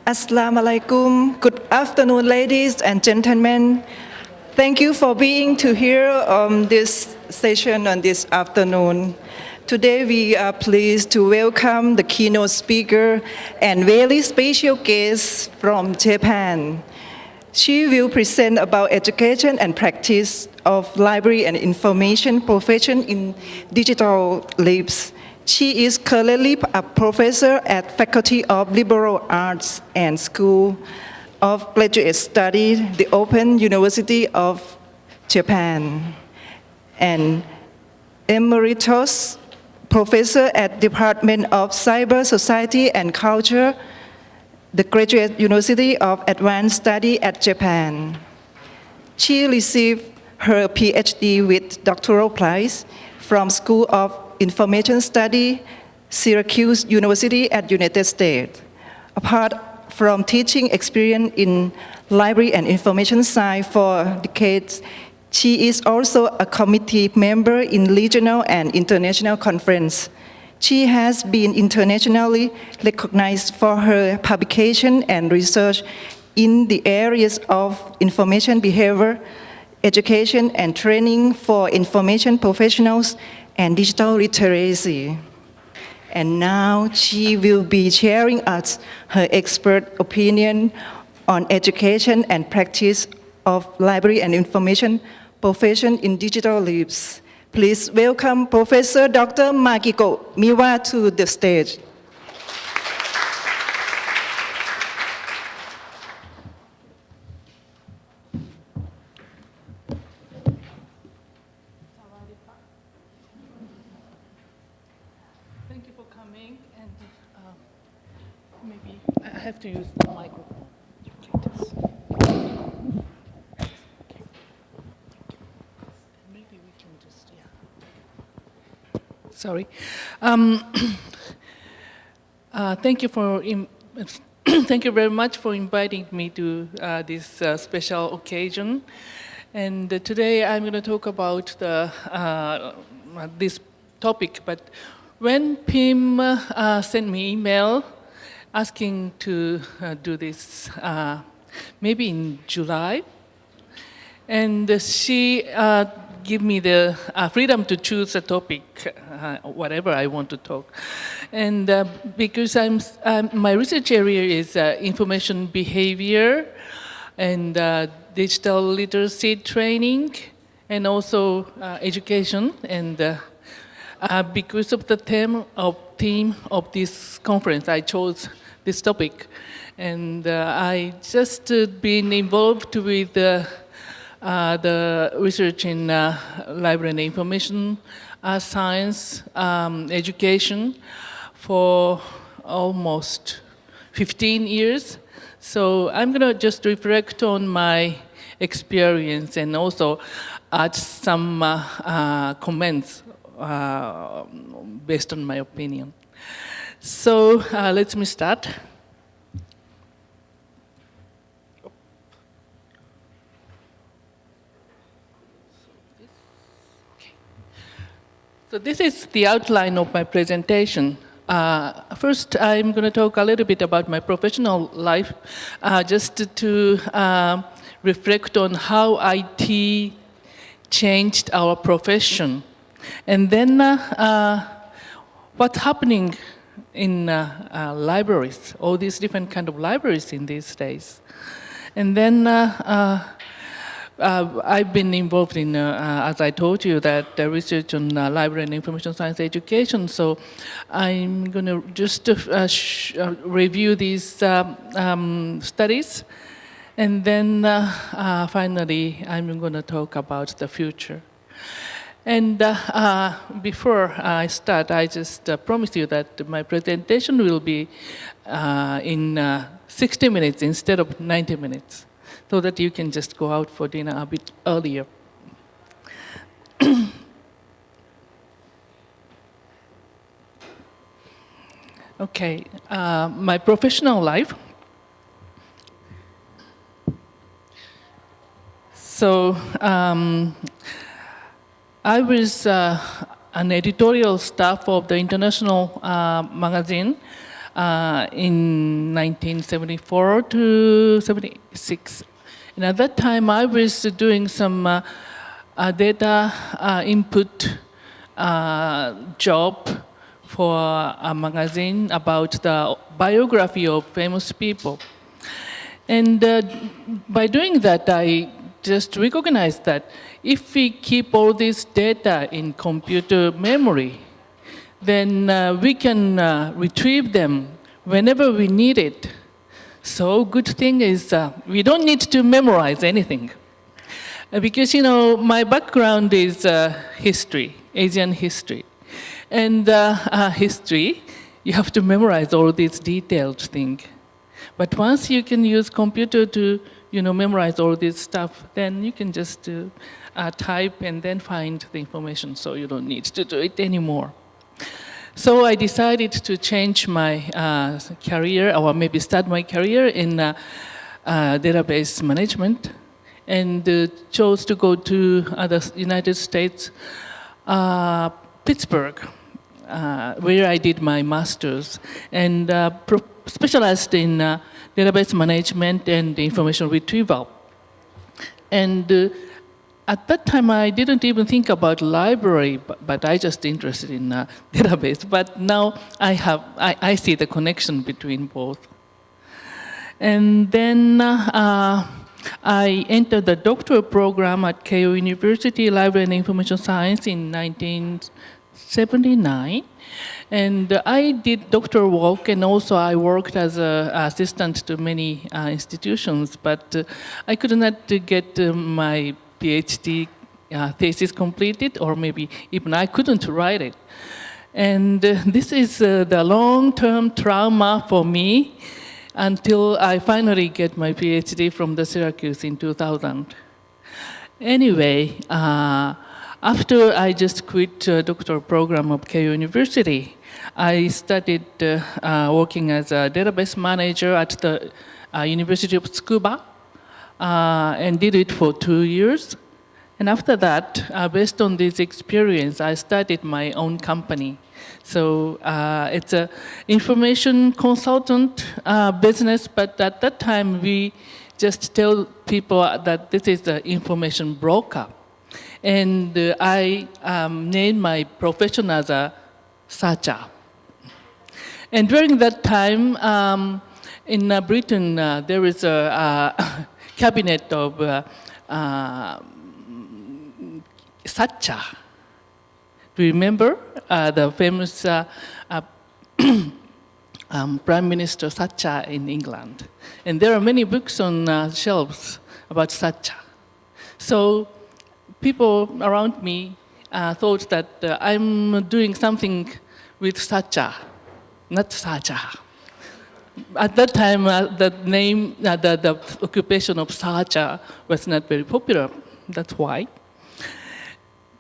Assalamu alaikum. Good afternoon, ladies and gentlemen. Thank you for being here on this session on this afternoon. Today we are pleased to welcome the keynote speaker and very special guest from Japan. She will present about education and practice of library and information profession in digital lives. She is currently a professor at Faculty of Liberal Arts and School of Graduate Studies, the Open University of Japan, and Emeritus Professor at Department of Cyber Society and Culture, the Graduate University of Advanced Study at Japan. She received her PhD with doctoral prize from School of Information Study, Syracuse University at United States. Apart from teaching experience in library and information science for decades, she is also a committee member in regional and international conferences. She has been internationally recognized for her publication and research in the areas of information behavior, education and training for information professionals, and digital literacy. And now she will be sharing us her expert opinion on education and practice of library and information profession in digital lives. Please welcome Professor Dr. Makiko Miwa to the stage. Thank you for coming, and maybe I have to use the microphone. Like this. Maybe we can just, yeah. Sorry. Thank you for thank you very much for inviting me to this special occasion. And today I'm going to talk about this topic, but when Pim sent me email asking to do this, maybe in July, and she gave me the freedom to choose a topic, whatever I want to talk. And because my research area is information behavior and digital literacy training, and also education, and because of the theme of this conference, I chose this topic. And I just been involved with the research in library and information science, education for almost 15 years. So I'm going to just reflect on my experience and also add some comments based on my opinion. So let me start. So this is the outline of my presentation. First, I'm going to talk a little bit about my professional life, just to reflect on how IT changed our profession. And then what's happening in libraries, all these different kind of libraries in these days. And then I've been involved in, as I told you, that research on library and information science education. So I'm going to just review these studies. And then finally, I'm going to talk about the future. And before I start, I just promise you that my presentation will be in 60 minutes instead of 90 minutes, so that you can just go out for dinner a bit earlier. Okay, my professional life. So I was an editorial staff of the international magazine in 1974 to 76. And at that time, I was doing some data input job for a magazine about the biography of famous people. And by doing that, I just recognized that if we keep all this data in computer memory, then we can retrieve them whenever we need it. So good thing is we don't need to memorize anything. Because, my background is history, Asian history. And history, you have to memorize all these detailed things. But once you can use computer to, memorize all this stuff, then you can just type and then find the information, so you don't need to do it anymore. So I decided to change my career, or maybe start my career in database management, and chose to go to the United States, Pittsburgh, where I did my master's, and specialized in database management and information retrieval. And at that time, I didn't even think about library, but I just interested in database. But now I see the connection between both. And then I entered the doctoral program at Keio University, Library and Information Science in 1979. And I did doctoral work, and also I worked as an assistant to many institutions, but I could not get my PhD thesis completed, or maybe even I couldn't write it. And this is the long-term trauma for me until I finally get my PhD from the Syracuse in 2000. Anyway, after I just quit doctoral program of Keio University, I started working as a database manager at the University of Tsukuba, and did it for 2 years. And after that, based on this experience, I started my own company. So it's an information consultant business, but at that time we just tell people that this is an information broker. And I named my profession as a searcher. And during that time, in Britain, there is a cabinet of searcher. Do you remember the famous Prime Minister Thatcher in England? And there are many books on shelves about Thatcher. So people around me thought that I'm doing something with Thatcher, not Thatcher. At that time, the name, the occupation of Thatcher was not very popular. That's why.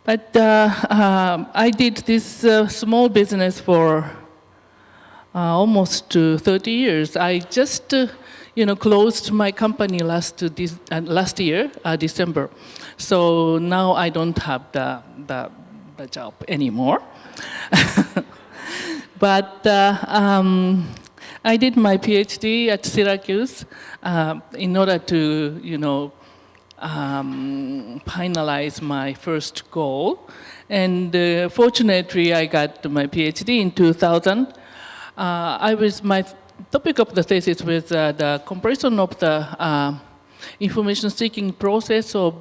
But I did this small business for almost 30 years. I just, closed my company last year, December. So now I don't have the job anymore. But I did my PhD at Syracuse in order to, finalize my first goal. And fortunately, I got my PhD in 2000. My topic of the thesis was the comparison of the information seeking process of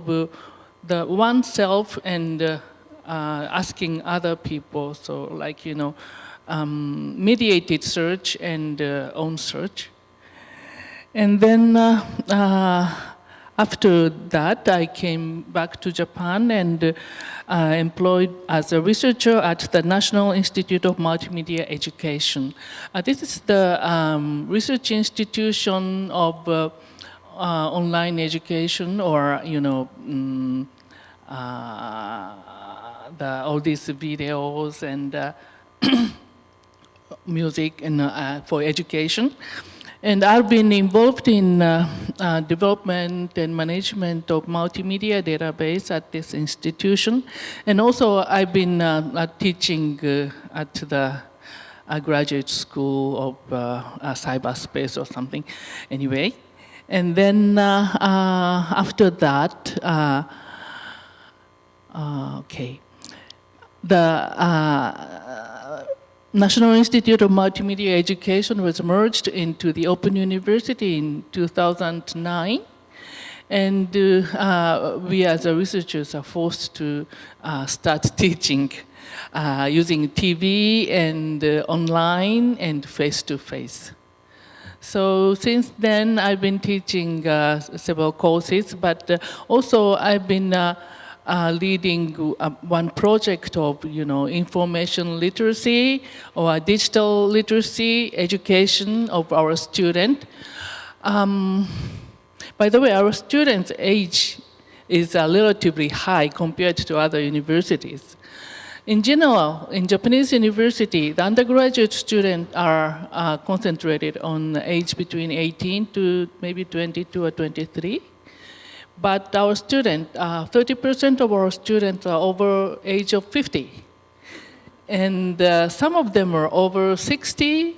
the oneself and asking other people. So like, mediated search and own search. And then after that, I came back to Japan and employed as a researcher at the National Institute of Multimedia Education. This is the research institution of online education, or all these videos and music and for education. And I've been involved in development and management of multimedia database at this institution. And also I've been teaching at the a graduate school of cyberspace or something. Anyway, and then after that, okay, the National Institute of Multimedia Education was merged into the Open University in 2009. And we as researchers are forced to start teaching using TV and online and face-to-face. So since then, I've been teaching several courses, but also I've been leading one project of, information literacy or digital literacy education of our students. By the way, our students' age is relatively high compared to other universities. In general, in Japanese university, the undergraduate students are concentrated on age between 18 to maybe 22 or 23. But our students, 30% of our students are over age of 50. And some of them are over 60.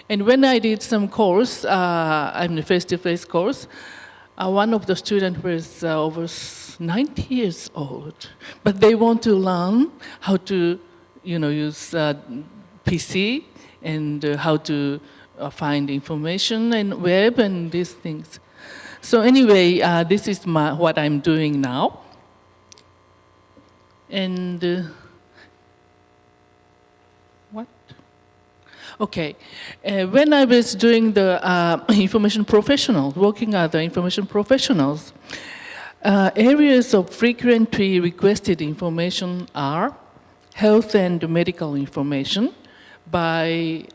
And when I did some course, I'm a face-to-face course, one of the students was over 90 years old, but they want to learn how to, use PC and how to find information and web and these things. So anyway, this is what I'm doing now. And what? Okay, when I was doing the information professionals, working as the information professionals, areas of frequently requested information are health and medical information by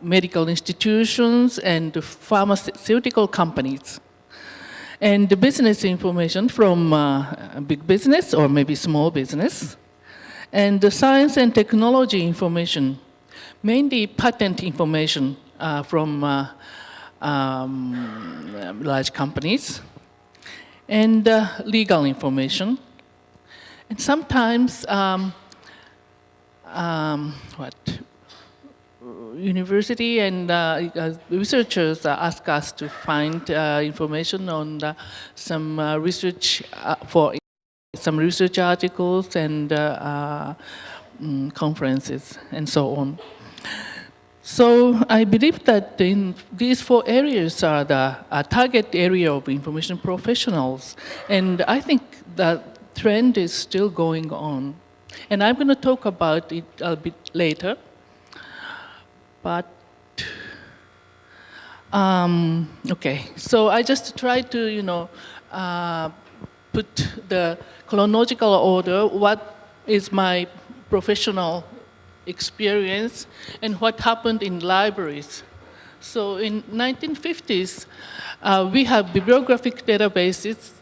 medical institutions and pharmaceutical companies, and the business information from big business or maybe small business, and the science and technology information, mainly patent information from large companies, and legal information. And sometimes, university and researchers ask us to find information on some research for some research articles and conferences and so on. So I believe that in these 4 areas are the target area of information professionals, and I think the trend is still going on. And I'm going to talk about it a bit later. But, okay, so I just try to, put the chronological order, what is my professional experience and what happened in libraries. So in 1950s, we have bibliographic databases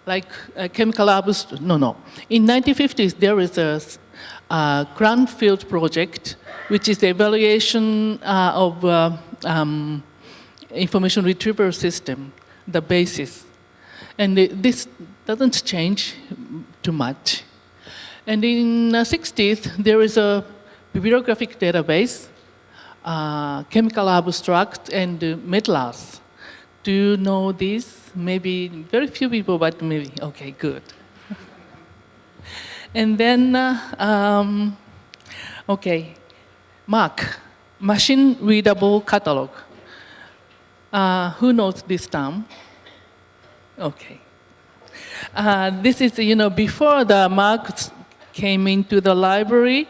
like chemical labs. In 1950s, there was a grant field project, which is the evaluation of information retrieval system, the basis. And this doesn't change too much. And in the 60s, there is a bibliographic database, chemical abstract, and medlas. Do you know this? Maybe very few people, but maybe, okay, good. And then, okay, MAC, Machine Readable Catalog. Who knows this term? Okay. This is, before the MAC came into the library,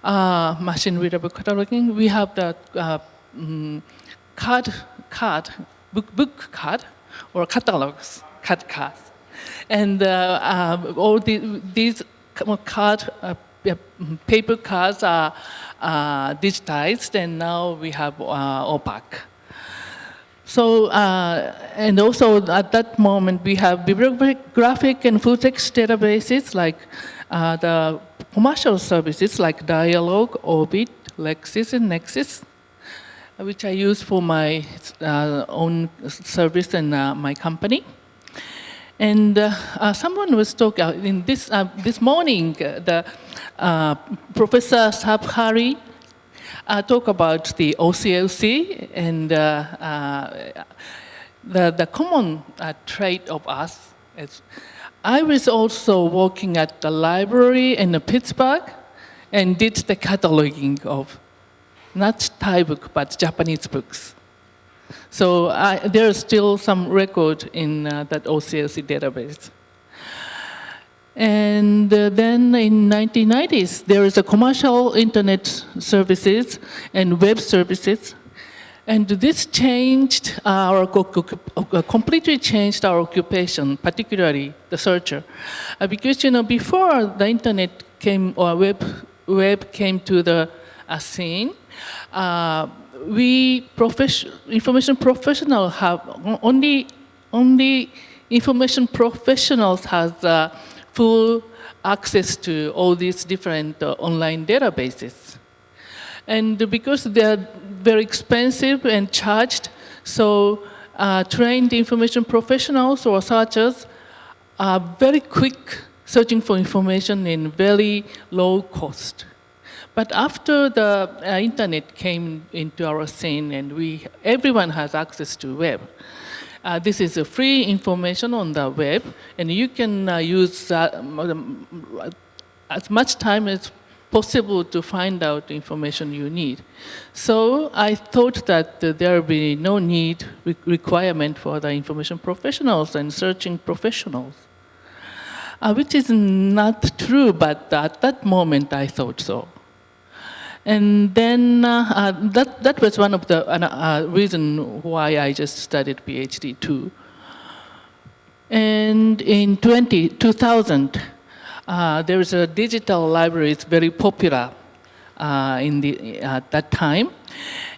machine readable cataloging, we have the book card, or catalogs, cards. And all these paper cards are digitized, and now we have opaque. So, and also at that moment, we have bibliographic and full-text databases like the commercial services like Dialog, Orbit, Lexis, and Nexis, which I use for my own service and my company. And someone was talking in this morning. The Professor Sabhari talk about the OCLC and the common trait of us. Is I was also working at the library in Pittsburgh and did the cataloging of not Thai book, but Japanese books. So there's still some record in that OCLC database. And then in 1990s, there is a commercial internet services and web services. And this changed completely changed our occupation, particularly the searcher. Because, before the internet came, or web came to the scene, we information professionals have only information professionals has full access to all these different online databases. And because they're very expensive and charged, so trained information professionals or searchers are very quick searching for information in very low cost. But after the internet came into our scene and everyone has access to web, this is a free information on the web, and you can use as much time as possible to find out the information you need. So I thought that there will be no need, requirement for the information professionals and searching professionals, which is not true, but at that moment I thought so. And then that was one of the reason why I just studied PhD too. And in 2000, there was a digital library, it's very popular at that time.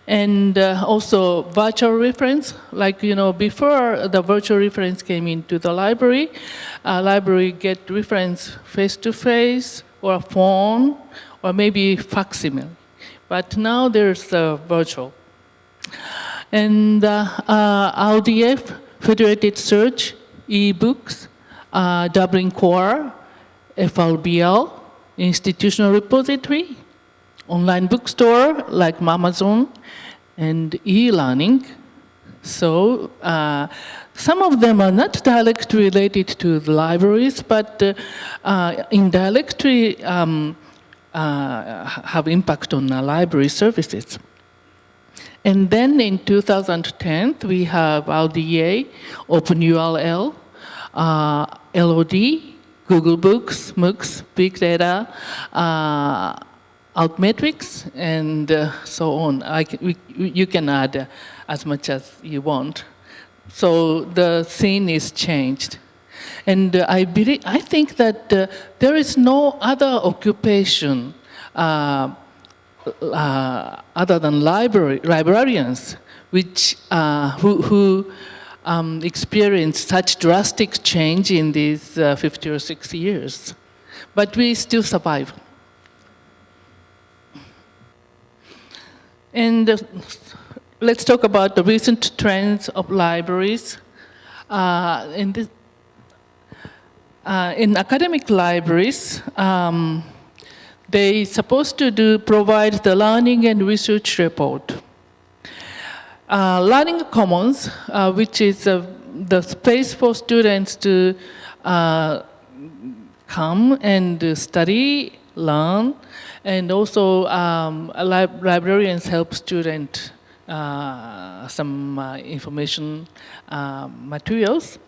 And also virtual reference, like, before the virtual reference came into the library, library get reference face-to-face or phone or maybe facsimile. But now there's virtual. And LDF, Federated Search, eBooks, Dublin Core, FLBL, Institutional Repository, online bookstore like Amazon, and e-learning. So some of them are not directly related to the libraries, but indirectly have impact on library services. And then in 2010, we have LDA, OpenURL, LOD, Google Books, MOOCs, Big Data, Altmetrics, and so on. You can add as much as you want. So the scene is changed. And I think that there is no other occupation other than librarians, which who experienced such drastic change in these 50 or 60 years. But we still survive. And let's talk about the recent trends of libraries. In academic libraries, they supposed to provide the learning and research report. Learning Commons, which is the space for students to come and study, learn, and also librarians help students some information materials.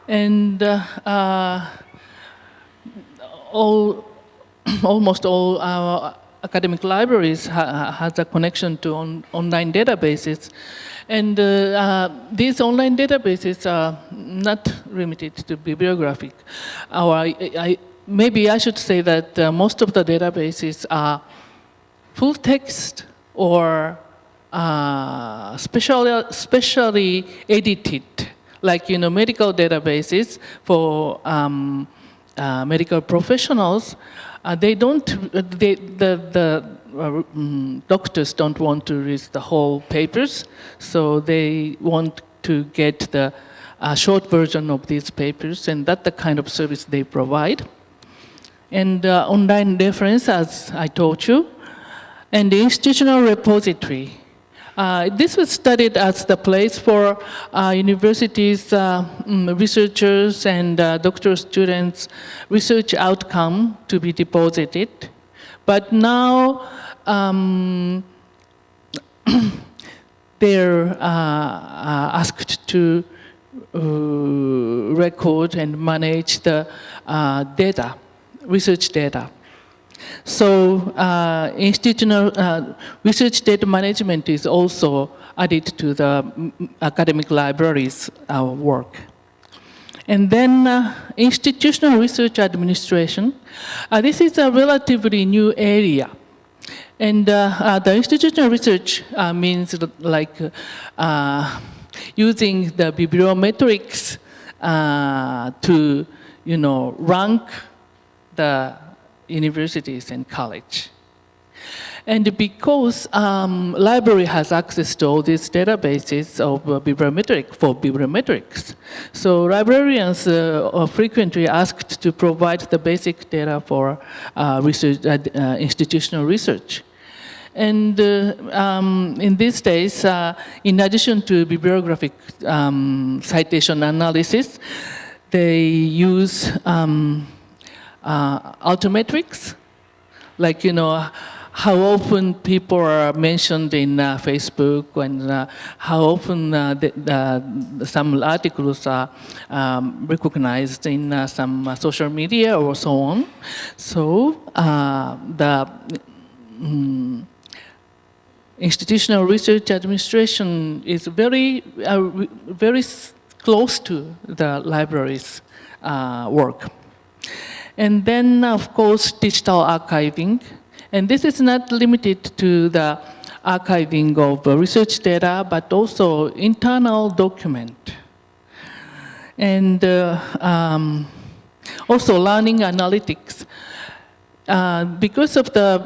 And almost all our academic libraries has a connection to online databases. And these online databases are not limited to bibliographic. Maybe I should say that most of the databases are full text or specially edited, like medical databases for medical professionals. The doctors don't want to read the whole papers, so they want to get the short version of these papers, and that's the kind of service they provide. And online reference, as I told you. And the institutional repository. This was studied as the place for universities, researchers, and doctoral students' research outcome to be deposited. But now they're asked to record and manage the data, research data. So institutional research data management is also added to the academic libraries' work. And then institutional research administration. This is a relatively new area. And the institutional research means like using the bibliometrics to, rank the universities and college. And because library has access to all these databases of bibliometrics, so librarians are frequently asked to provide the basic data for research, institutional research. And in these days, in addition to bibliographic citation analysis, they use altermetrics, like, how often people are mentioned in Facebook, and how often some articles are recognized in some social media or so on. So the institutional research administration is very close to the library's work. And then, of course, digital archiving. And this is not limited to the archiving of research data, but also internal document. And also learning analytics. Because of the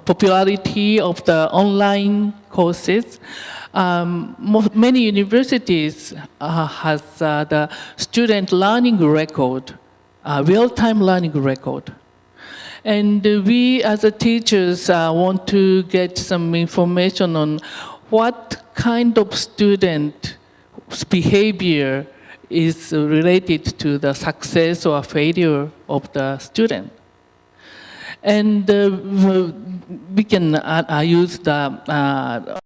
popularity of the online courses, many universities has the student learning record, real-time learning record. And we as a teachers want to get some information on what kind of student's behavior is related to the success or failure of the student. And we can use the